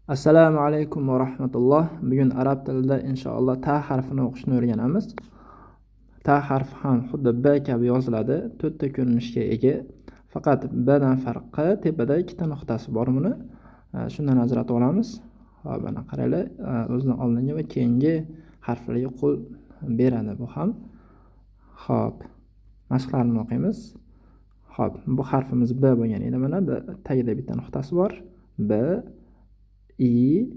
Assalomu alaykum va rahmatulloh. Bugun arab tilida inshaalloh ta harfini o'qishni o'rganamiz. Ta harfi ham xuddi B kabi yoziladi, to'rtta ko'rinishga ega. Faqat B dan farqi tepada ikkita nuqtasi bor buni. Shundan ajratib olamiz. Hop, mana qaranglar, o'zining oldingi va keyingi harflarga qo'l beradi bu ham. Hop, mashqlarni o'qiymiz. Hop, bu harfimiz B bo'lgan edi. Mana tagida bitta nuqtasi bor. B I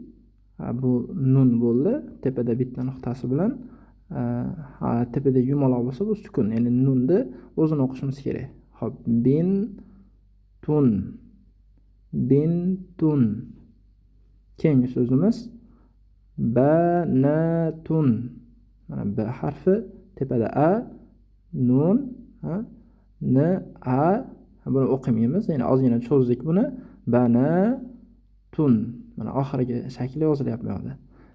bu nun bo'ldi. Tepada bitta nuqtasi bilan tepada yumaloq bo'lsa bu sukun. Ya'ni nunni o'zini o'qishimiz kerak. Hop, bin tun. Keyingi so'zimiz banatun. Mana B harfi tepada a, nun, n a. Buni o'qimaymiz. Ya'ni ozgina cho'zdik buni. Banatun. Mana oxirgi shakli yozilyapti bu yerda.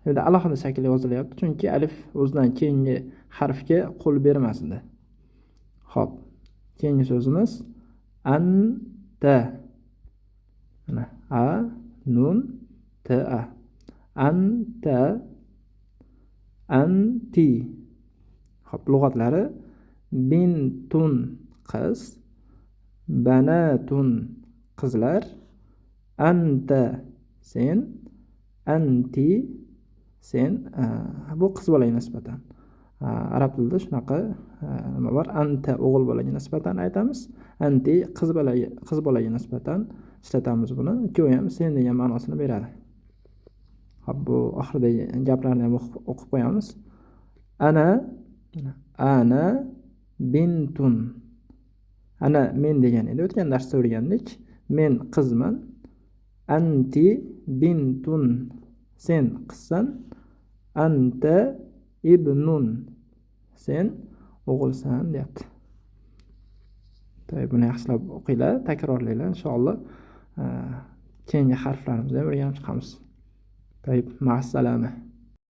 Endi alohida shaklda yozilyapti, chunki alif o'zidan keyingi harfga qo'l bermasdi. Xo'p, keyingi so'zimiz anta. Mana a, nun, t a. Anta, anti. Xo'p, lug'atlari bintun qiz, banatun qizlar, anta sen, anti sen. Bu qiz bolaga nisbatan. Arab tilida shunaqa nima bor? Anta o'g'il bolaga nisbatan aytamiz, anti qiz bolaga nisbatan ishlatamiz buni. Ikkovi ham sen degan ma'nosini beradi. Hop, bu oxiridagi gaplarni ham o'qib qo'yamiz. Ana bintun. Ana men degan edi. O'tgan darsda o'rgandik. Men qizman. Anti bintun. Sen qizsan. Anta ibnun. Sen o'g'ilsan deyapti. Buni yaxshilab o'qinglar, takrorlaylar inshaalloh. Keyingi harflarimizni ham o'rganib chiqamiz. Ma'assalama.